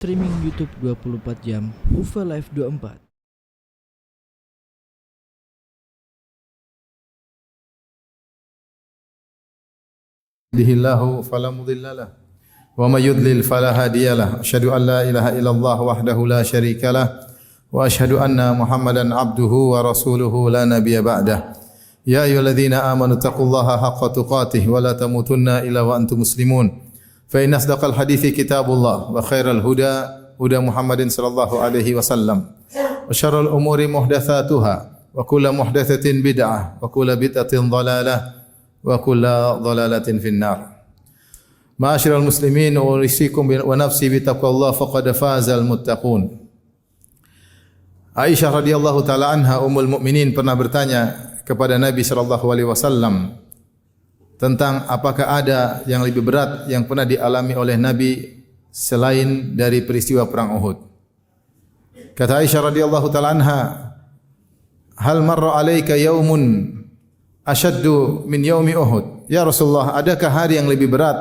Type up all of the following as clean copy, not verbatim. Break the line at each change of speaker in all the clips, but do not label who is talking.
Streaming YouTube 24 jam, UFA Live 24.
Yahdihillahu fala mudilla lahu wa may yudlil fala hadiya lahu. Asyhadu an la ilaha illallah wahdahu la syarika lah wa asyhadu anna Muhammadan abduhu wa rasuluhu la nabiyya ba'dah. Ya ayyuhalladzina amanu taqullaha haqqa tuqatih wa la tamutunna illa wa antum muslimun. Fa inna asdaqal hadithi kitabullah wa khairal huda huda Muhammadin sallallahu alaihi wasallam. Wa syarrul umuri muhdatsatuha wa kullu muhdatsatin bid'ah wa kullu bid'atin dhalalah wa kullu dhalalatin finnar. Ma'asyiral muslimin, usikum wa nafsi bi taqwallah faqad fazal muttaqun. Aisyah radhiyallahu taala anha ummul mukminin pernah bertanya kepada Nabi sallallahu alaihi wasallam tentang apakah ada yang lebih berat yang pernah dialami oleh Nabi selain dari peristiwa perang Uhud. Kata Aisyah radhiyallahu taala anha, "Hal marra alayka yaumun asyaddu min yaumi Uhud?" Ya Rasulullah, adakah hari yang lebih berat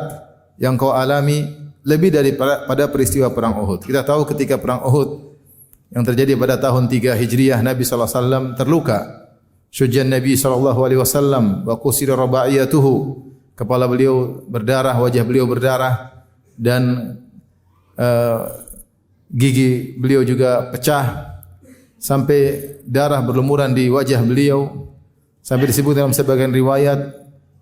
yang kau alami lebih daripada peristiwa perang Uhud? Kita tahu ketika perang Uhud yang terjadi pada tahun 3 Hijriah, Nabi sallallahu alaihi wasallam terluka. Syujjan Nabi sallallahu alaihi wasallam wa qusira rabaiyatuhu. Kepala beliau berdarah, wajah beliau berdarah dan gigi beliau juga pecah sampai darah berlumuran di wajah beliau. Sampai disebut dalam sebagian riwayat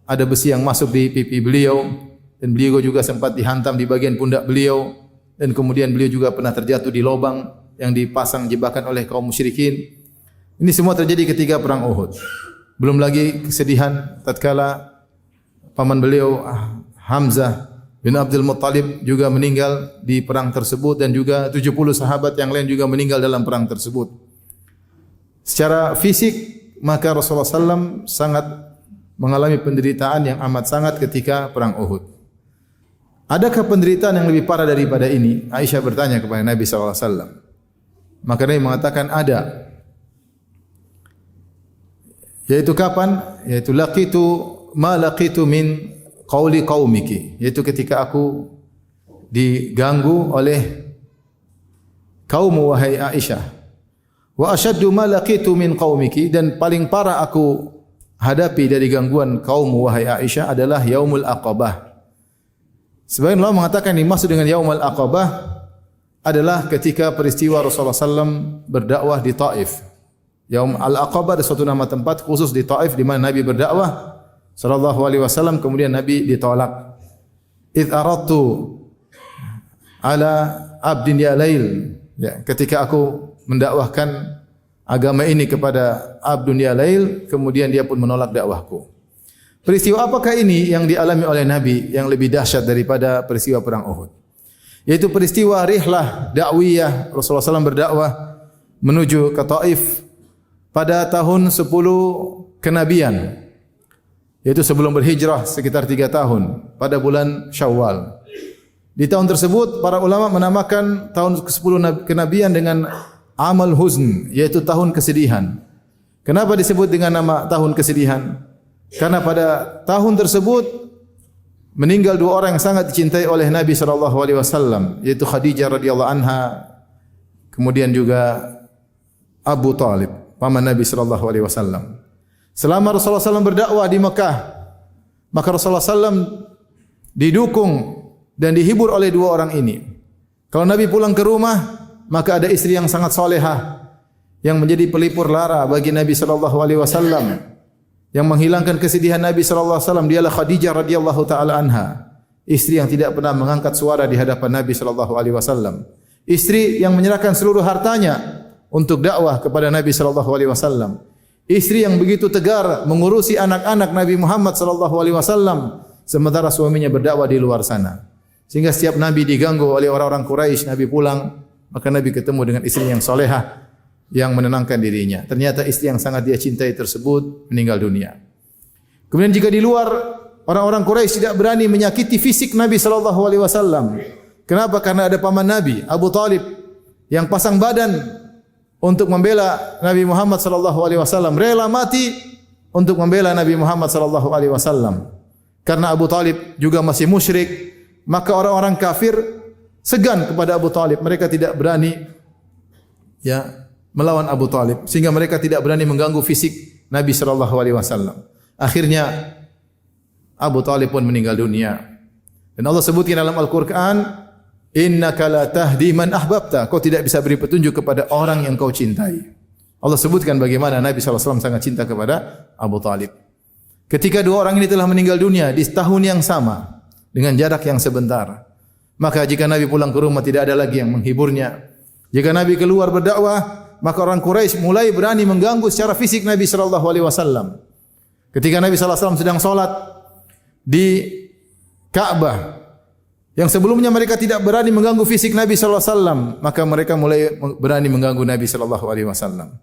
ada besi yang masuk di pipi beliau dan beliau juga sempat dihantam di bagian pundak beliau dan kemudian beliau juga pernah terjatuh di lubang yang dipasang jebakan oleh kaum musyrikin. Ini semua terjadi ketika perang Uhud. Belum lagi kesedihan tatkala paman beliau Hamzah bin Abdul Muttalib juga meninggal di perang tersebut dan juga 70 sahabat yang lain juga meninggal dalam perang tersebut. Secara fisik maka Rasulullah SAW sangat mengalami penderitaan yang amat sangat ketika perang Uhud. Adakah penderitaan yang lebih parah daripada ini? Aisyah bertanya kepada Nabi SAW. Maka Nabi mengatakan ada. Yaitu kapan? Yaitu laqitu ma laqitu min qauli qaumiki. Yaitu ketika aku diganggu oleh kaum wahai Aisyah. Wa asyaddu ma laqitu min qaumiki, dan paling parah aku hadapi dari gangguan kaum wahai Aisyah adalah Yaumul Aqabah. Sebagian ulama mengatakan yang dimaksud dengan Yaumul Aqabah adalah ketika peristiwa Rasulullah SAW berdakwah di Taif. Yaum Al-Aqabah adalah suatu nama tempat khusus di Taif di mana Nabi berdakwah sallallahu alaihi wasallam, kemudian Nabi ditolak. Idz aradtu ala abdin ya lail, ya, ketika aku mendakwahkan agama ini kepada abdun ya lail, kemudian dia pun menolak dakwahku. Peristiwa apakah ini yang dialami oleh Nabi yang lebih dahsyat daripada peristiwa perang Uhud? Yaitu peristiwa rihlah dakwiyah. Rasulullah SAW berdakwah menuju ke Taif pada tahun 10 kenabian, yaitu sebelum berhijrah sekitar 3 tahun pada bulan Syawal. Di tahun tersebut para ulama menamakan tahun ke-10 kenabian dengan Amal Huzn, yaitu tahun kesedihan. Kenapa disebut dengan nama tahun kesedihan? Karena pada tahun tersebut meninggal 2 orang yang sangat dicintai oleh Nabi sallallahu alaihi wasallam, yaitu Khadijah radhiyallahu anha, kemudian juga Abu Talib, paman Nabi sallallahu alaihi wasallam. Selama Rasulullah SAW berdakwah di Mekah, maka Rasulullah SAW didukung dan dihibur oleh 2 orang ini. Kalau Nabi pulang ke rumah, maka ada istri yang sangat solehah yang menjadi pelipur lara bagi Nabi sallallahu alaihi wasallam, yang menghilangkan kesedihan Nabi sallallahu alaihi wasallam. Dialah Khadijah radhiyallahu taala anha, istri yang tidak pernah mengangkat suara di hadapan Nabi sallallahu alaihi wasallam, istri yang menyerahkan seluruh hartanya untuk dakwah kepada Nabi sallallahu alaihi wasallam, istri yang begitu tegar mengurusi anak-anak Nabi Muhammad sallallahu alaihi wasallam sementara suaminya berdakwah di luar sana. Sehingga setiap Nabi diganggu oleh orang-orang Quraisy, Nabi pulang, maka Nabi ketemu dengan istri yang solehah yang menenangkan dirinya. Ternyata istri yang sangat dia cintai tersebut meninggal dunia. Kemudian jika di luar, orang-orang Quraisy tidak berani menyakiti fisik Nabi sallallahu alaihi wasallam. Kenapa? Karena ada paman Nabi, Abu Talib, yang pasang badan untuk membela Nabi Muhammad sallallahu alaihi wasallam, rela mati untuk membela Nabi Muhammad sallallahu alaihi wasallam. Karena Abu Talib juga masih musyrik, maka orang-orang kafir segan kepada Abu Talib. Mereka tidak berani melawan Abu Talib, sehingga mereka tidak berani mengganggu fisik Nabi sallallahu alaihi wasallam. Akhirnya Abu Talib pun meninggal dunia. Dan Allah sebutkan dalam Al-Qur'an, innaka la tahdi man ahbabta. Kau tidak bisa beri petunjuk kepada orang yang kau cintai. Allah sebutkan bagaimana Nabi sallallahu alaihi wasallam sangat cinta kepada Abu Talib. Ketika dua orang ini telah meninggal dunia di tahun yang sama dengan jarak yang sebentar, maka jika Nabi pulang ke rumah tidak ada lagi yang menghiburnya. Jika Nabi keluar berdakwah, maka orang Quraisy mulai berani mengganggu secara fisik Nabi sallallahu alaihi wasallam. Ketika Nabi sallallahu alaihi wasallam sedang salat di Ka'bah, yang sebelumnya mereka tidak berani mengganggu fisik Nabi sallallahu alaihi wasallam, maka mereka mulai berani mengganggu Nabi sallallahu alaihi wasallam.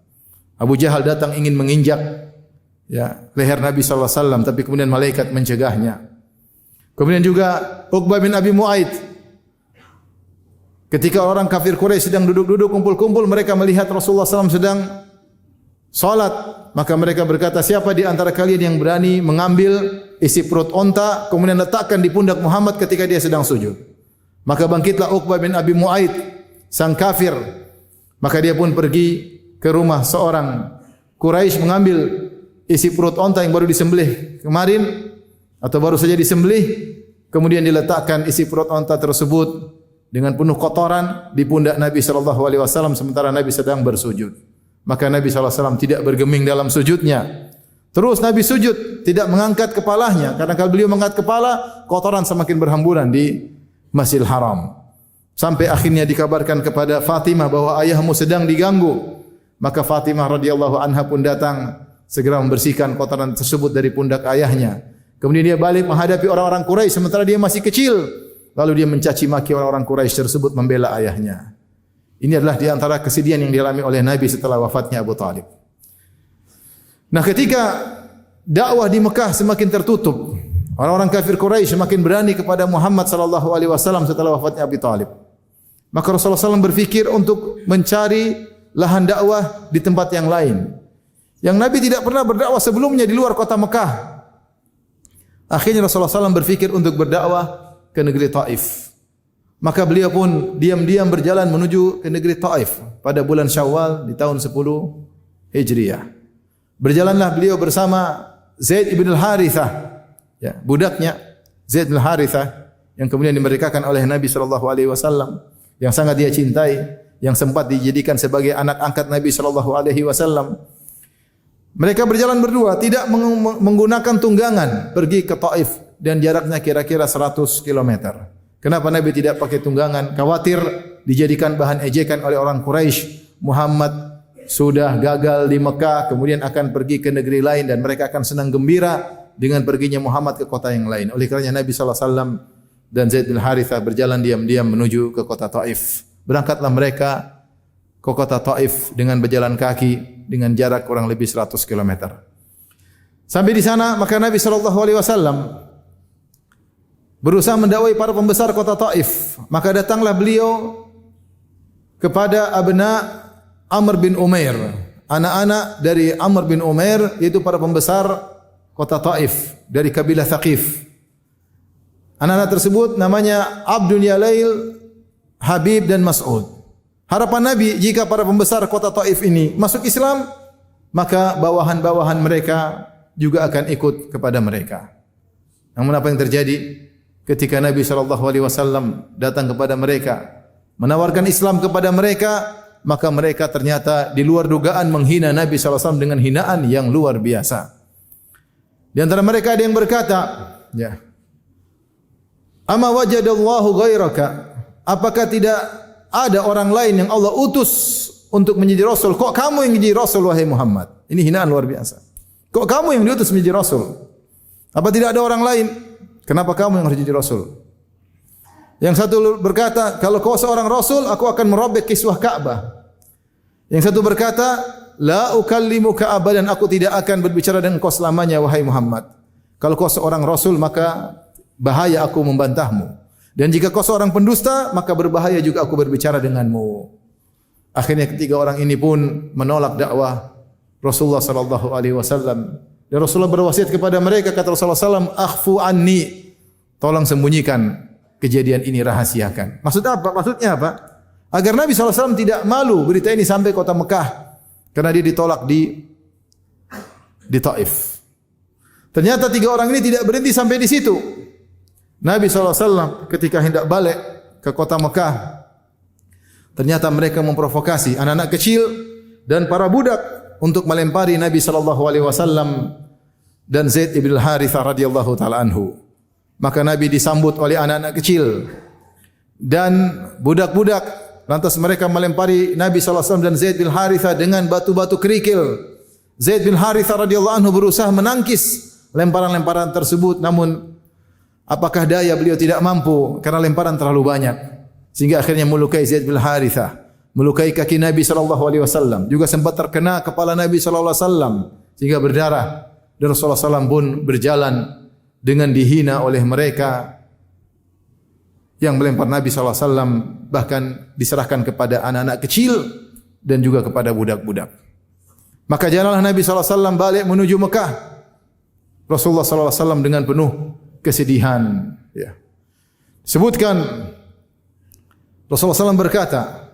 Abu Jahal datang ingin menginjak leher Nabi sallallahu alaihi wasallam, tapi kemudian malaikat mencegahnya. Kemudian juga Uqbah bin Abi Mu'aid, ketika orang kafir Quraisy sedang duduk-duduk kumpul-kumpul, mereka melihat Rasulullah SAW sedang salat, maka mereka berkata, siapa di antara kalian yang berani mengambil isi perut onta kemudian letakkan di pundak Muhammad ketika dia sedang sujud? Maka bangkitlah Uqbah bin Abi Mu'aid, sang kafir. Maka dia pun pergi ke rumah seorang Quraisy mengambil isi perut onta yang baru disembelih kemarin atau baru saja disembelih, kemudian diletakkan isi perut onta tersebut dengan penuh kotoran di pundak Nabi sallallahu alaihi wasallam sementara Nabi sedang bersujud. Maka Nabi sallallahu alaihi wasallam tidak bergeming dalam sujudnya. Terus Nabi sujud, tidak mengangkat kepalanya, karena kalau beliau mengangkat kepala, kotoran semakin berhamburan di Masjidil Haram. Sampai akhirnya dikabarkan kepada Fatimah bahwa ayahmu sedang diganggu. Maka Fatimah radhiyallahu anha pun datang segera membersihkan kotoran tersebut dari pundak ayahnya. Kemudian dia balik menghadapi orang-orang Quraisy sementara dia masih kecil. Lalu dia mencaci maki orang-orang Quraisy tersebut, membela ayahnya. Ini adalah di antara kesedihan yang dialami oleh Nabi setelah wafatnya Abu Talib. Nah, ketika dakwah di Mekah semakin tertutup, orang-orang kafir Quraisy semakin berani kepada Muhammad sallallahu alaihi wasallam setelah wafatnya Abu Talib. Maka Rasulullah SAW berfikir untuk mencari lahan dakwah di tempat yang lain. Yang Nabi tidak pernah berdakwah sebelumnya di luar kota Mekah. Akhirnya Rasulullah SAW berfikir untuk berdakwah ke negeri Taif. Maka beliau pun diam-diam berjalan menuju ke negeri Taif pada bulan Syawal di tahun 10 Hijriah. Berjalanlah beliau bersama Zaid ibn al-Harithah, budaknya Zaid bin al-Harithah yang kemudian dimerdekakan oleh Nabi sallallahu alaihi wasallam, yang sangat dia cintai, yang sempat dijadikan sebagai anak angkat Nabi sallallahu alaihi wasallam. Mereka berjalan berdua, tidak menggunakan tunggangan, pergi ke Taif dan jaraknya kira-kira 100 km. Kenapa Nabi tidak pakai tunggangan? Khawatir dijadikan bahan ejekan oleh orang Quraisy. Muhammad sudah gagal di Mekah, kemudian akan pergi ke negeri lain dan mereka akan senang gembira dengan perginya Muhammad ke kota yang lain. Oleh kerana Nabi sallallahu alaihi wasallam dan Zaid bin Harithah berjalan diam-diam menuju ke kota Taif. Berangkatlah mereka ke kota Taif dengan berjalan kaki dengan jarak kurang lebih 100 km. Sampai di sana maka Nabi sallallahu alaihi wasallam berusaha mendakwai para pembesar kota Taif. Maka datanglah beliau kepada abna Amr bin Umair, anak-anak dari Amr bin Umair, yaitu para pembesar kota Taif dari kabilah Thaqif. Anak-anak tersebut namanya Abdul Yalail, Habib dan Mas'ud. Harapan Nabi jika para pembesar kota Taif ini masuk Islam, maka bawahan-bawahan mereka juga akan ikut kepada mereka. Namun apa yang terjadi ketika Nabi SAW datang kepada mereka, menawarkan Islam kepada mereka, maka mereka ternyata di luar dugaan menghina Nabi SAW dengan hinaan yang luar biasa. Di antara mereka ada yang berkata, "Ama wajadallahu ghairaka?" Apakah tidak ada orang lain yang Allah utus untuk menjadi Rasul? Kok kamu yang menjadi Rasul, wahai Muhammad? Ini hinaan luar biasa. Kok kamu yang diutus menjadi Rasul? Apa tidak ada orang lain? Kenapa kamu yang harus jadi Rasul? Yang satu berkata, kalau kau seorang Rasul, aku akan merobek kiswah Ka'bah. Yang satu berkata, la ukallimuka abadan, aku tidak akan berbicara dengan kau selamanya, wahai Muhammad. Kalau kau seorang Rasul, maka bahaya aku membantahmu. Dan jika kau seorang pendusta, maka berbahaya juga aku berbicara denganmu. Akhirnya ketiga orang ini pun menolak dakwah Rasulullah sallallahu alaihi wasallam. Dan Rasulullah berwasiat kepada mereka, kata Rasulullah sallallahu alaihi wasallam, "Akhfu anni." Tolong sembunyikan kejadian ini rahasiakan. Maksudnya apa? Agar Nabi SAW tidak malu berita ini sampai kota Mekah. Karena dia ditolak di Taif. Ternyata 3 orang ini tidak berhenti sampai di situ. Nabi SAW ketika hendak balik ke kota Mekah, ternyata mereka memprovokasi anak-anak kecil dan para budak untuk melempari Nabi SAW dan Zaid ibn al-Harithah radhiyallahu taala anhu. Maka Nabi disambut oleh anak-anak kecil dan budak-budak. Lantas mereka melempari Nabi SAW dan Zaid bin Harithah dengan batu-batu kerikil. Zaid bin Harithah radhiyallahu anhu berusaha menangkis lemparan-lemparan tersebut, namun apakah daya beliau tidak mampu karena lemparan terlalu banyak, sehingga akhirnya melukai Zaid bin Harithah, melukai kaki Nabi SAW. Juga sempat terkena kepala Nabi SAW sehingga berdarah. Dan Rasulullah SAW pun berjalan dengan dihina oleh mereka yang melempar Nabi SAW, bahkan diserahkan kepada anak-anak kecil dan juga kepada budak-budak. Maka jalanlah Nabi SAW balik menuju Mekah. Rasulullah SAW dengan penuh kesedihan. Ya. Sebutkan Rasulullah SAW berkata,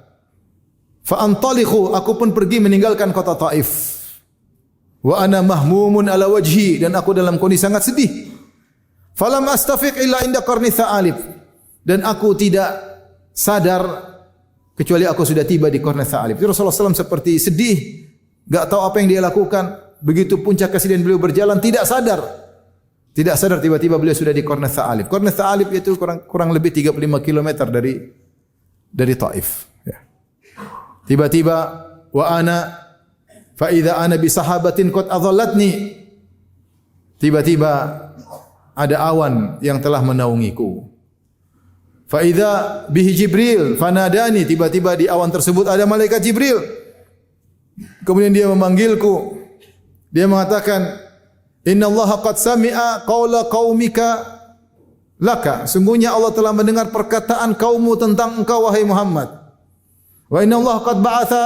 "Fa'antaliqu, aku pun pergi meninggalkan kota Taif. Wa ana mahmumun ala wajhi, dan aku dalam kondisi sangat sedih. Falam astafiq illa inda qarni tha'alib, dan aku tidak sadar kecuali aku sudah tiba di qarni tha'alib." Rasulullah SAW seperti sedih, enggak tahu apa yang dia lakukan. Begitu puncak kesedihan beliau berjalan, tidak sadar tiba-tiba beliau sudah di Qarni Tha'alib. Qarni Tha'alib itu kurang lebih 35 km dari Taif. Ya. Tiba-tiba fa idza ana bi sahabatin qad adhallatni. Tiba-tiba ada awan yang telah menaungiku. Fa idza bihi Jibril fanadani. Tiba-tiba di awan tersebut ada malaikat Jibril. Kemudian dia memanggilku. Dia mengatakan, "Inna Allah qad sami'a qawla qaumika laka." Sungguhnya Allah telah mendengar perkataan kaummu tentang engkau wahai Muhammad. Wa inna Allah qad ba'atha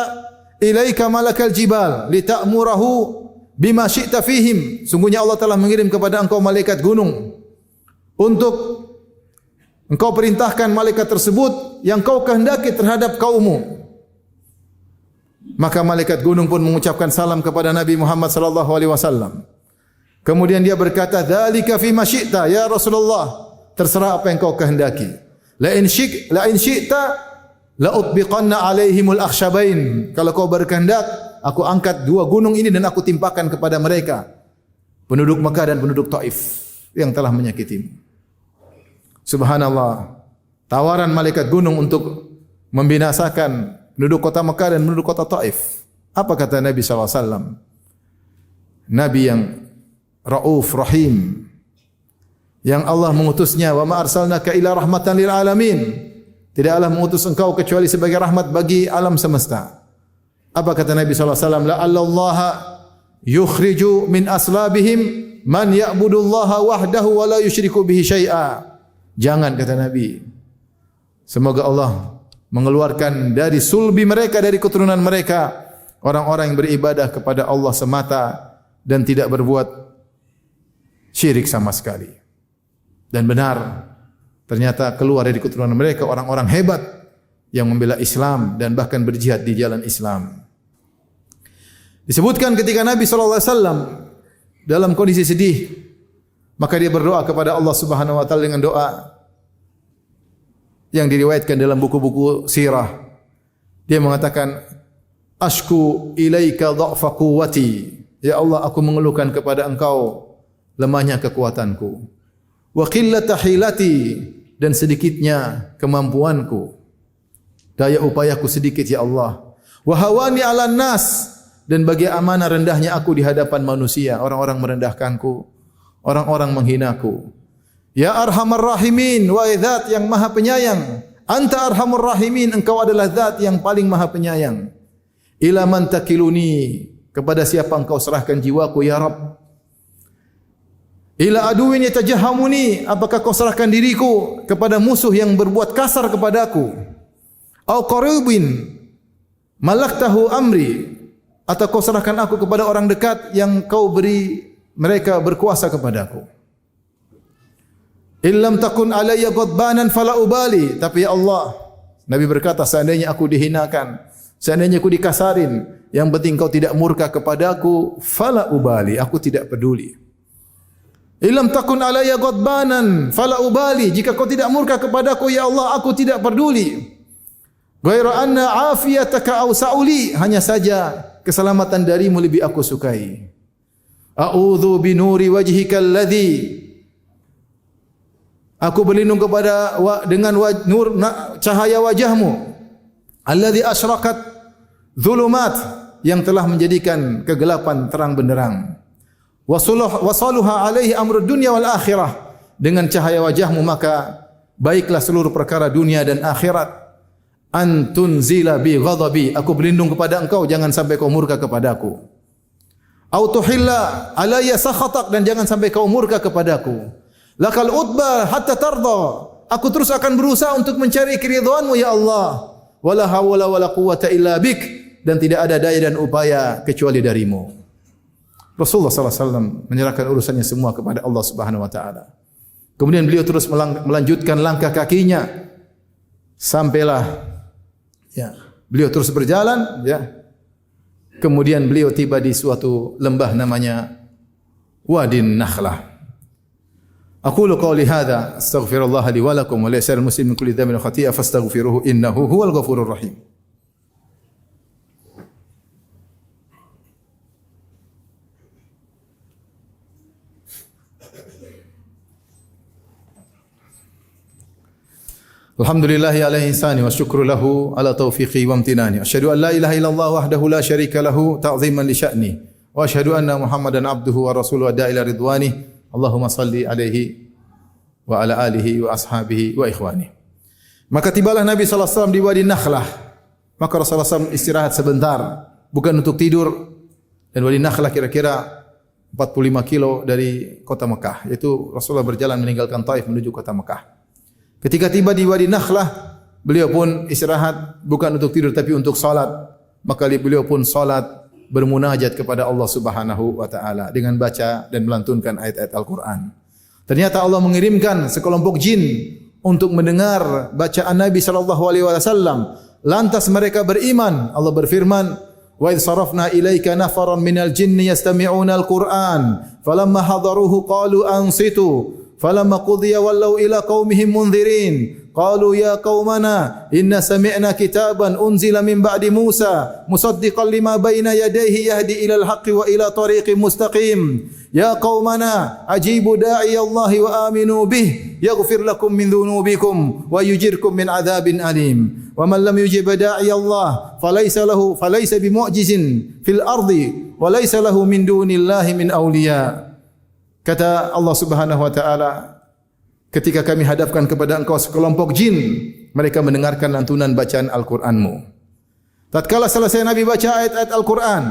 ilaika malakal jibal lita'murahu bima syi'ta fihim. Sungguhnya Allah telah mengirim kepada engkau malaikat gunung untuk engkau perintahkan malaikat tersebut yang kau kehendaki terhadap kaummu. Maka malaikat gunung pun mengucapkan salam kepada Nabi Muhammad sallallahu alaihi wasallam. Kemudian dia berkata, "Dzalika fi ma syi'ta ya Rasulullah." Terserah apa yang kau kehendaki. La in syi'ta la utbiqanna alaihimul akhshabain. Kalau kau berkehendak, aku angkat 2 gunung ini dan aku timpakan kepada mereka, penduduk Mekah dan penduduk Taif yang telah menyakitimu. Subhanallah. Tawaran malaikat gunung untuk membinasakan penduduk kota Mekah dan penduduk kota Taif. Apa kata Nabi SAW? Nabi yang Rauf Rahim, yang Allah mengutusnya, "Wa ma arsalnaka illa rahmatan lil alamin." Tidaklah mengutus engkau kecuali sebagai rahmat bagi alam semesta. Apa kata Nabi SAW? "La'alla Allah yukhriju min aslabihim man ya'budullaha wahdahu wa la yusyriku bihi syai'a." Jangan, kata Nabi, semoga Allah mengeluarkan dari sulbi mereka, dari keturunan mereka, orang-orang yang beribadah kepada Allah semata dan tidak berbuat syirik sama sekali. Dan benar, ternyata keluar dari keturunan mereka orang-orang hebat yang membela Islam dan bahkan berjihad di jalan Islam. Disebutkan ketika Nabi SAW dalam kondisi sedih, maka dia berdoa kepada Allah Subhanahu wa taala dengan doa yang diriwayatkan dalam buku-buku sirah. Dia mengatakan, "Ashku ilaika dha'fa quwwati." Ya Allah, aku mengeluhkan kepada Engkau lemahnya kekuatanku. Wa qillata hilati, dan sedikitnya kemampuanku. Daya upayaku sedikit ya Allah. Wa hawani 'alan nas, dan bagaimana rendahnya aku di hadapan manusia, orang-orang merendahkanku, orang-orang menghinaku. Ya Arhamar Rahimin, wahai Zat yang Maha Penyayang. Anta Arhamur Rahimin, Engkau adalah Zat yang paling Maha Penyayang. Ila man takiluni, kepada siapa Engkau serahkan jiwaku ya Rabb. Ila aduwin yatajahamuni, apakah Kau serahkan diriku kepada musuh yang berbuat kasar kepadaku? Au qaribin malaktahu amri, atau Kau serahkan aku kepada orang dekat yang Kau beri mereka berkuasa kepadaku. illam takun alayya ghadbanan fala ubali. Tapi ya Allah, Nabi berkata, seandainya aku dihinakan, seandainya aku dikasarin, yang penting kau tidak murka kepadaku, fala ubali, aku tidak peduli. Illam takun alayya ghadbanan fala ubali, jika kau tidak murka kepadaku ya Allah, aku tidak peduli. Ghaira anna afiyataka awsa'uli, hanya saja keselamatan darimu lebih aku sukai. A'udzu bi nuri wajhika alladhi, aku berlindung kepada dengan nur cahaya wajahmu, alladhi asyraqat dhulumat, yang telah menjadikan kegelapan terang benderang. Wasaluha alaihi amrud dunya wal akhirah, dengan cahaya wajahmu maka baiklah seluruh perkara dunia dan akhirat. Antunzila bi ghadabi, aku berlindung kepada engkau jangan sampai kau murka kepadaku. Au tuhilla alayya sakhatak, dan jangan sampai kau murka kepadaku. Lakal utba hatta tarda, aku terus akan berusaha untuk mencari keridhaanmu ya Allah. Wala hawla wala quwwata illa bik, dan tidak ada daya dan upaya kecuali darimu. Rasulullah sallallahu alaihi wasallam menyerahkan urusannya semua kepada Allah Subhanahu wa taala. Kemudian beliau terus melanjutkan langkah kakinya sampailah beliau terus berjalan kemudian beliau tiba di suatu lembah namanya Wadin Nakhlah. Aqulu qawli hadza astaghfirullah li wa lakum wa li sa'iril muslimin min kulli dhanbin wa khati'ah fastaghfiruhu innahu huwal ghafurur rahim. Alhamdulillahi ala ihsani wa syukru lahu ala taufiqi wa amtinani. Asyhadu an la ilaha illallah wahdahu la syarika lahu ta'ziman li sya'ni. Wa asyhadu anna Muhammadan abduhu wa rasuluhu wa da'ila ridwani. Allahumma salli alaihi wa ala alihi wa ashabihi wa ikhwani. Maka tibalah Nabi sallallahu alaihi wasallam di Wadi Nakhlah. Maka Rasulullah SAW istirahat sebentar, bukan untuk tidur. Dan Wadi Nakhlah kira-kira 45 kilo dari kota Mekah. Yaitu Rasulullah berjalan meninggalkan Taif menuju kota Mekah. Ketika tiba di Wadi Nakhlah, beliau pun istirahat bukan untuk tidur tapi untuk salat. Maka beliau pun salat bermunajat kepada Allah Subhanahu wa taala dengan baca dan melantunkan ayat-ayat Al-Qur'an. Ternyata Allah mengirimkan sekelompok jin untuk mendengar bacaan Nabi sallallahu alaihi wasallam. Lantas mereka beriman. Allah berfirman, "Wa idz sarafna ilaika nafaran minal jinni yastami'una al-Qur'an, falamma hadaruhu qalu ansitu." Falamma qudiya wallaw ila qaumihim munzirin qalu ya qaumana inna sami'na kitaban unzila min ba'di Musa musaddiqan lima baina yadayhi yahdi ila al-haqqi wa ila tariqin mustaqim ya qaumana ajibu da'i Allah wa aminu bih yaghfir lakum min dhunubikum wa yujirkum min adzabin alim wa man lam yujib da'i Allah falaysa bimu'jizin fil ardi wa laysa lahu min dunillahi min awliya. Kata Allah Subhanahu wa taala, ketika kami hadapkan kepada engkau sekelompok jin, mereka mendengarkan lantunan bacaan Al-Qur'anmu. Tatkala selesai Nabi baca ayat-ayat Al-Qur'an,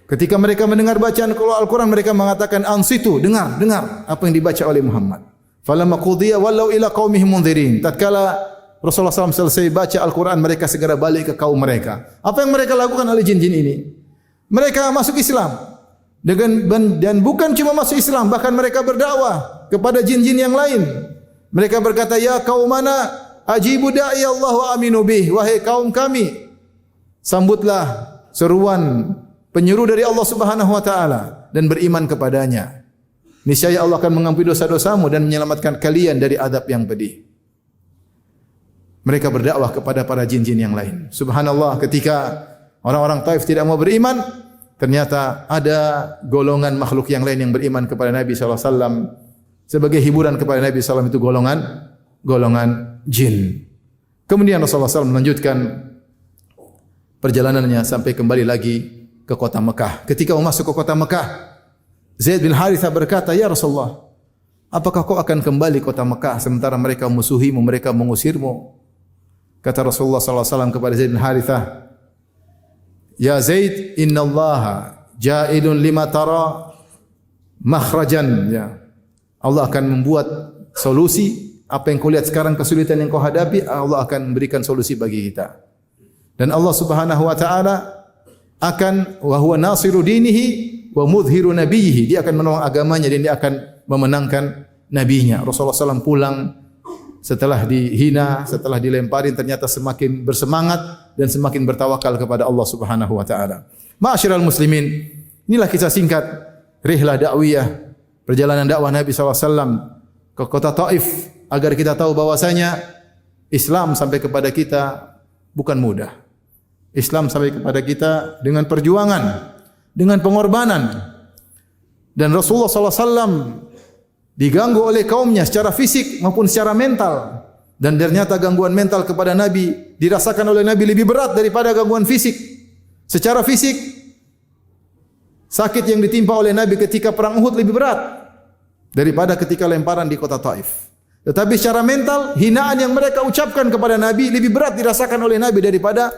ketika mereka mendengar bacaan Al-Qur'an, mereka mengatakan ansitu, dengar apa yang dibaca oleh Muhammad. Falamma qudiya wallaw ila qaumihim munzirin. Tatkala Rasulullah SAW selesai baca Al-Qur'an, mereka segera balik ke kaum mereka. Apa yang mereka lakukan oleh jin-jin ini? Mereka masuk Islam. Dan bukan cuma masuk Islam, bahkan mereka berdakwah kepada jin-jin yang lain. Mereka berkata, ya qaumana ajibu da'i Allah wa aminu bih. Wahai kaum kami, sambutlah seruan penyeru dari Allah Subhanahu wa taala dan beriman kepadanya. Niscaya Allah akan mengampuni dosa-dosamu dan menyelamatkan kalian dari adab yang pedih. Mereka berdakwah kepada para jin-jin yang lain. Subhanallah, ketika orang-orang Taif tidak mau beriman, ternyata ada golongan makhluk yang lain yang beriman kepada Nabi sallallahu alaihi wasallam sebagai hiburan kepada Nabi sallallahu alaihi wasallam, itu golongan jin. Kemudian Rasulullah SAW melanjutkan perjalanannya sampai kembali lagi ke kota Mekah. Ketika masuk ke kota Mekah, Zaid bin Harithah berkata, "Ya Rasulullah, apakah kau akan kembali kota Mekah sementara mereka musuhimu, mereka mengusirmu?" Kata Rasulullah SAW kepada Zaid bin Harithah, "Ya Zaid, innallaha ja'ilun lima tara makhrajan." Ya. Allah akan membuat solusi. Apa yang kau lihat sekarang, kesulitan yang kau hadapi, Allah akan memberikan solusi bagi kita. Dan Allah Subhanahu wa taala akan wa huwa nasiru dinihi wa mudhiru nabiyhi. Dia akan menolong agamanya dan dia akan memenangkan nabinya. Rasulullah SAW pulang setelah dihina, setelah dilemparin, ternyata semakin bersemangat dan semakin bertawakal kepada Allah Subhanahu wa taala. Ma'asyiral muslimin, inilah kisah singkat rihlah dakwiyah, perjalanan dakwah Nabi SAW ke kota Taif, agar kita tahu bahwasanya Islam sampai kepada kita bukan mudah. Islam sampai kepada kita dengan perjuangan, dengan pengorbanan. Dan Rasulullah SAW diganggu oleh kaumnya secara fisik maupun secara mental. Dan ternyata gangguan mental kepada Nabi dirasakan oleh Nabi lebih berat daripada gangguan fisik. Secara fisik, sakit yang ditimpa oleh Nabi ketika perang Uhud lebih berat daripada ketika lemparan di kota Taif. Tetapi secara mental, hinaan yang mereka ucapkan kepada Nabi lebih berat dirasakan oleh Nabi daripada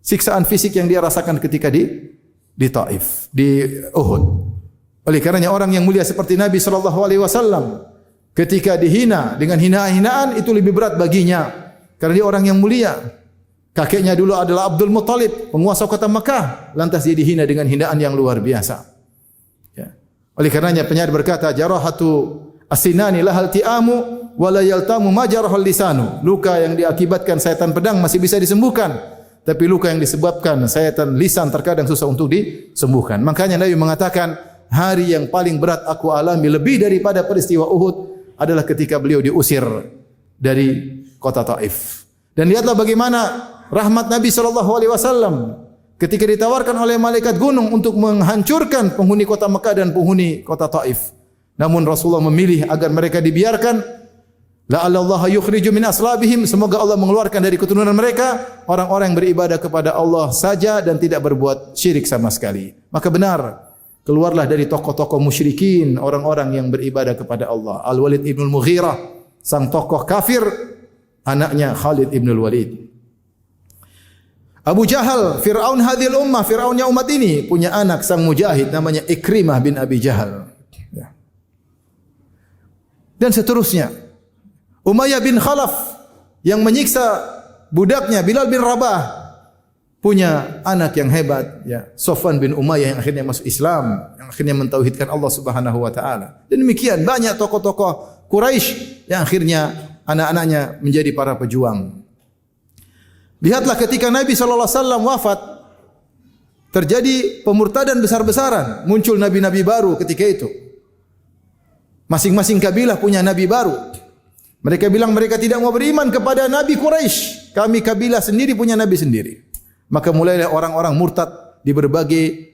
siksaan fisik yang dia rasakan ketika di Taif, di Uhud. Oleh karenanya orang yang mulia seperti Nabi SAW ketika dihina dengan hinaan-hinaan itu lebih berat baginya, karena dia orang yang mulia. Kakeknya dulu adalah Abdul Muttalib, penguasa kota Makkah, lantas dia dihina dengan hinaan yang luar biasa. Ya. Oleh karenanya penyair berkata, jarahatu asinani lahal ti'amu wala yaltamu ma jarahal lisanu. Luka yang diakibatkan sayatan pedang masih bisa disembuhkan, tapi luka yang disebabkan sayatan lisan terkadang susah untuk disembuhkan. Makanya Nabi mengatakan, hari yang paling berat aku alami lebih daripada peristiwa Uhud adalah ketika beliau diusir dari kota Taif. Dan lihatlah bagaimana rahmat Nabi SAW ketika ditawarkan oleh malaikat gunung untuk menghancurkan penghuni kota Mekah dan penghuni kota Taif. Namun Rasulullah memilih agar mereka dibiarkan. La'allallaha yukhriju min aslabihim, semoga Allah mengeluarkan dari keturunan mereka orang-orang yang beribadah kepada Allah saja dan tidak berbuat syirik sama sekali. Maka benar, keluarlah dari tokoh-tokoh musyrikin, orang-orang yang beribadah kepada Allah. Al-Walid ibn al-Mughirah, sang tokoh kafir, anaknya Khalid ibn al-Walid. Abu Jahal, Fir'aun hadhil ummah, Fir'aunnya umat ini, punya anak sang mujahid namanya Ikrimah bin Abi Jahal. Ya. Dan seterusnya. Umayyah bin Khalaf yang menyiksa budaknya Bilal bin Rabah punya anak yang hebat, ya, Sofwan bin Umayyah yang akhirnya masuk Islam, yang akhirnya mentauhidkan Allah Subhanahu wa taala. Dan demikian banyak tokoh-tokoh Quraisy yang akhirnya anak-anaknya menjadi para pejuang. Lihatlah ketika Nabi sallallahu alaihi wasallam wafat, terjadi pemurtadan besar-besaran, muncul nabi-nabi baru ketika itu. Masing-masing kabilah punya nabi baru. Mereka bilang mereka tidak mau beriman kepada Nabi Quraisy. Kami kabilah sendiri punya Nabi sendiri. Maka mulailah orang-orang murtad di berbagai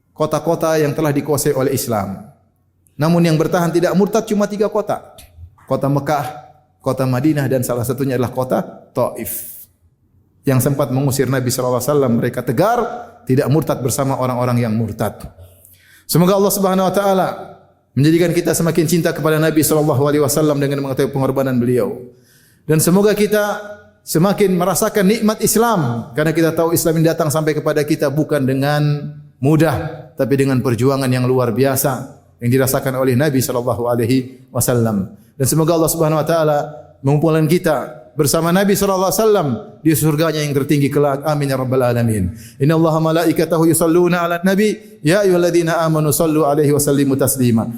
kota-kota yang telah dikuasai oleh Islam. Namun yang bertahan tidak murtad cuma 3 kota. Kota Mekah, kota Madinah dan salah satunya adalah kota Taif. Yang sempat mengusir Nabi SAW, mereka tegar, tidak murtad bersama orang-orang yang murtad. Semoga Allah Subhanahu wa taala menjadikan kita semakin cinta kepada Nabi SAW dengan mengetahui pengorbanan beliau. Dan semoga kita semakin merasakan nikmat Islam, karena kita tahu Islam ini datang sampai kepada kita bukan dengan mudah, tapi dengan perjuangan yang luar biasa yang dirasakan oleh Nabi SAW. Dan semoga Allah Subhanahu wa taala mengumpulkan kita bersama Nabi SAW di surganya yang tertinggi kelak. Amin ya rabbal alamin. Inna Allaha malaikatahu yusalluna ala nabi ya ayyuhalladzina amanu sallu alaihi wa sallimu taslima.